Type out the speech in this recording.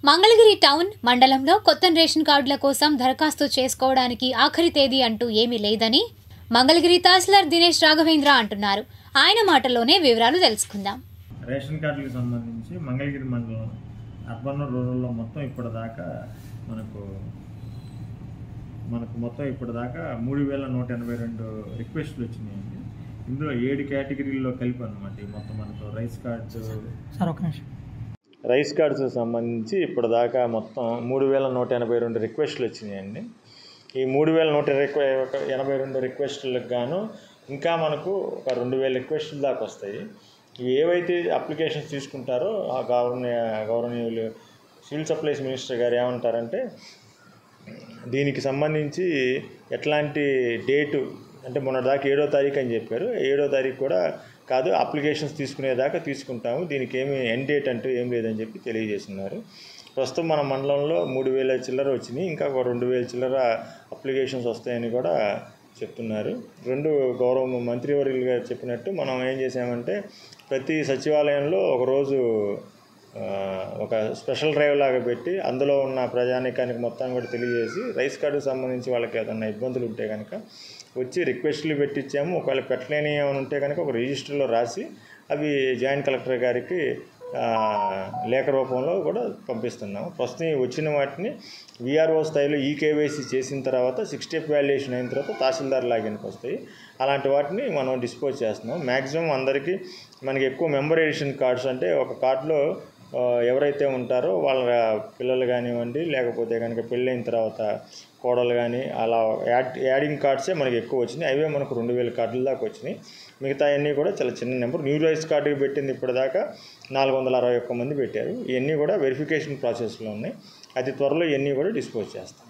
Mangalagiri town మండలంలో కొత్త ration కార్డుల కోసం దరఖాస్తు చేసుకోవడానికి ఆఖరి తేదీ అంటూ ఏమీ లేదని మంగళగిరి తహసీల్దార్ దినేష్ రాఘవేంద్ర అంటున్నారు. ఆయన మాటల్లోనే వివరాలు తెలుసుకుందాం. రేషన్ కార్డులకు సంబంధించి మంగళగిరి మండలం అర్బన్ రూరల్లో మొత్తం ఇప్పటిదాకా మనకు మొత్తం ఇప్పటిదాకా 3182 రిక్వెస్ట్లు వచ్చినాయండి. ఇందులో 7 కేటగిరీల్లో కలిపి అన్నమాట. మొత్తం మనకు రైస్ కార్డ్స్ సంబంధించి ఇప్పటిదాకా మొత్తం 3182 రిక్వెస్ట్లు వచ్చినాయండి. ఈ 3182 రిక్వెస్టులకు గాను ఇంకా మనకు ఒక 2000 రిక్వెస్టుల దాకా వస్తాయి. ఇవి ఏవైతే అప్లికేషన్స్ తీసుకుంటారో ఆ గౌరవనీయులు సివిల్ సప్లైస్ మినిస్టర్ గారు ఏమంటారంటే, దీనికి సంబంధించి ఎట్లాంటి డేటు అంటే మొన్నటిదాకా 7వ తారీఖు అని చెప్పారు. 7వ తారీఖు కూడా కాదు, అప్లికేషన్స్ తీసుకునేదాకా తీసుకుంటాము, దీనికి ఏమి ఎండ్ డేట్ అంటూ ఏం లేదని చెప్పి తెలియజేస్తున్నారు. ప్రస్తుతం మన మండలంలో 3000 చిల్లర వచ్చినాయి. ఇంకా ఒక 2000 చిల్లర అప్లికేషన్స్ వస్తాయని కూడా చెప్తున్నారు. గౌరవ మంత్రివర్యులు గారు చెప్పినట్టు మనం ఏం చేసామంటే, ప్రతి సచివాలయంలో ఒకరోజు ఒక స్పెషల్ డ్రైవ్ లాగా పెట్టి అందులో ఉన్న ప్రజానీకానికి మొత్తం కూడా తెలియజేసి రైస్ కార్డుకు సంబంధించి వాళ్ళకి ఏదైనా ఇబ్బందులు ఉంటే కనుక వచ్చి రిక్వెస్ట్లు పెట్టించాము. ఒకవేళ పెట్టలేని ఏమైనా ఉంటే కనుక ఒక రిజిస్టర్లో రాసి అవి జాయింట్ కలెక్టర్ గారికి లేఖ రూపంలో కూడా పంపిస్తున్నాము. ప్రస్తుతం వచ్చిన వాటిని వీఆర్ఓ స్థాయిలో ఈకేవైసీ చేసిన తర్వాత 6 స్టెప్ వాల్యుయేషన్ అయిన తర్వాత తహసీల్దార్ లాగిన్కి వస్తాయి. అలాంటి వాటిని మనం డిస్పోజ్ చేస్తున్నాం. మ్యాక్సిమం అందరికీ మనకి ఎక్కువ మెంబర్ ఎడిషన్ కార్డ్స్ అంటే ఒక కార్డులో ఎవరైతే ఉంటారో వాళ్ళ పిల్లలు కానివ్వండి, లేకపోతే కనుక పెళ్ళైన తర్వాత కోడలు కానీ అలా యాడింగ్ కార్డ్సే మనకి ఎక్కువ వచ్చినాయి. అవే మనకు 2000 కార్డుల దాకా వచ్చినాయి. మిగతా అన్నీ కూడా చాలా చిన్న నెంబర్. న్యూ రైస్ కార్డుకి పెట్టింది ఇప్పటిదాకా 461 మంది పెట్టారు. ఇవన్నీ కూడా వెరిఫికేషన్ ప్రాసెస్లో ఉన్నాయి. అతి త్వరలో ఇవన్నీ కూడా డిస్పోజ్ చేస్తాం.